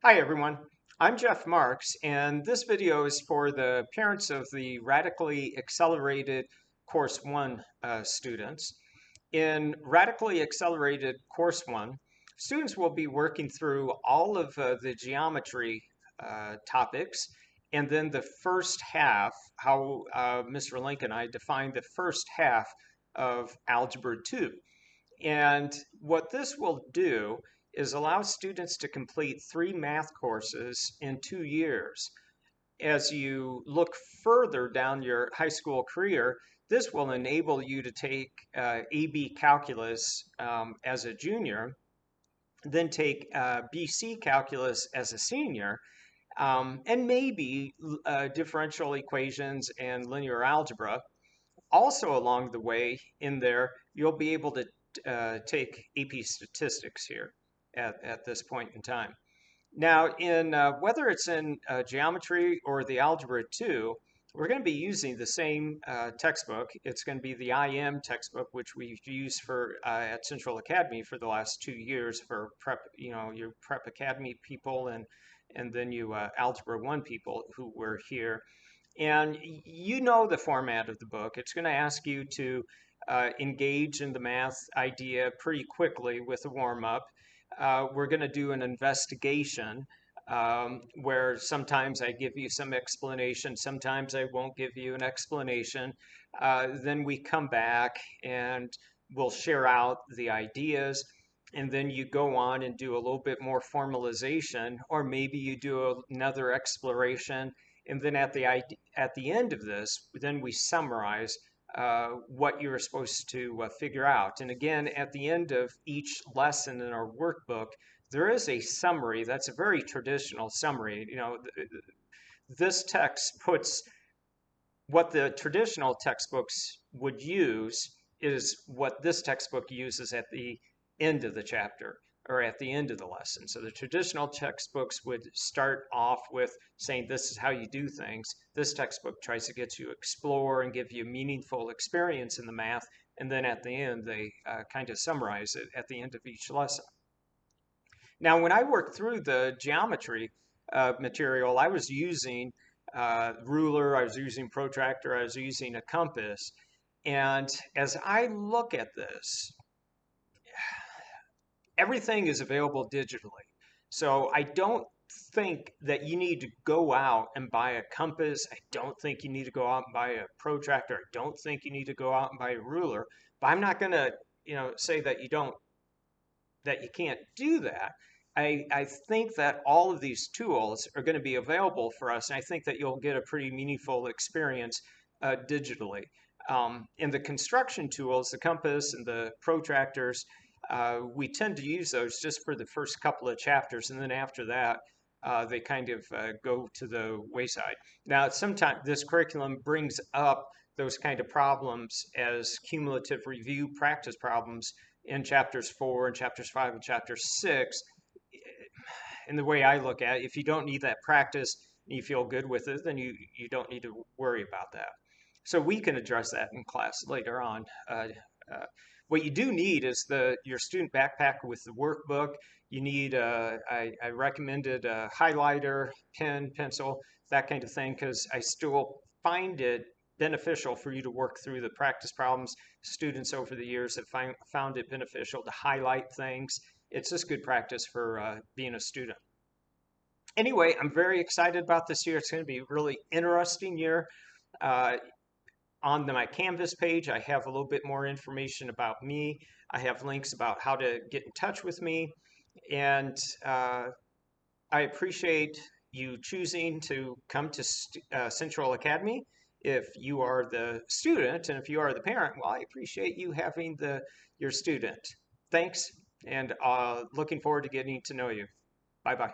Hi everyone, I'm Jeff Marks, and this video is for the parents of the Radically Accelerated Course 1 students. In Radically Accelerated Course 1, students will be working through all of the geometry topics, and then the first half, how Mr. Link and I defined the first half of Algebra 2. And what this will do is allow students to complete 3 math courses in 2 years. As you look further down your high school career, this will enable you to take AB calculus as a junior, then take BC calculus as a senior, and maybe differential equations and linear algebra. Also along the way in there, you'll be able to take AP statistics here at this point in time. Now, in whether it's in geometry or the Algebra 2, we're going to be using the same textbook. It's going to be the IM textbook, which we've used for at Central Academy for the last 2 years for prep, your Prep Academy people and then you Algebra 1 people who were here. And you know the format of the book. It's going to ask you to engage in the math idea pretty quickly with a warm-up. We're going to do an investigation where sometimes I give you some explanation, sometimes I won't give you an explanation. Then we come back and we'll share out the ideas. And then you go on and do a little bit more formalization, or maybe you do another exploration. And then at the end of this, then we summarize what you're supposed to figure out. And again, at the end of each lesson in our workbook, there is a summary. That's a very traditional summary. This text puts what the traditional textbooks would use is what this textbook uses at the end of the chapter or at the end of the lesson. So the traditional textbooks would start off with saying this is how you do things. This textbook tries to get you to explore and give you meaningful experience in the math. And then at the end, they kind of summarize it at the end of each lesson. Now, when I worked through the geometry material, I was using ruler, I was using protractor, I was using a compass. And as I look at this, everything is available digitally. So I don't think that you need to go out and buy a compass. I don't think you need to go out and buy a protractor. I don't think you need to go out and buy a ruler. But I'm not going to, say that you can't do that. I think that all of these tools are going to be available for us, and I think that you'll get a pretty meaningful experience digitally. In the construction tools, the compass and the protractors, we tend to use those just for the first couple of chapters, and then after that, they kind of go to the wayside. Now, sometimes this curriculum brings up those kind of problems as cumulative review practice problems in chapters 4 and chapters 5 and chapter 6. And the way I look at it, if you don't need that practice and you feel good with it, then you don't need to worry about that. So we can address that in class later on. What you do need is your student backpack with the workbook. You need, I recommended a highlighter, pen, pencil, that kind of thing, because I still find it beneficial for you to work through the practice problems. Students over the years have found it beneficial to highlight things. It's just good practice for being a student. Anyway, I'm very excited about this year. It's going to be a really interesting year. On my Canvas page, I have a little bit more information about me. I have links about how to get in touch with me. And I appreciate you choosing to come to Central Academy. If you are the student and if you are the parent, well, I appreciate you having your student. Thanks, and looking forward to getting to know you. Bye-bye.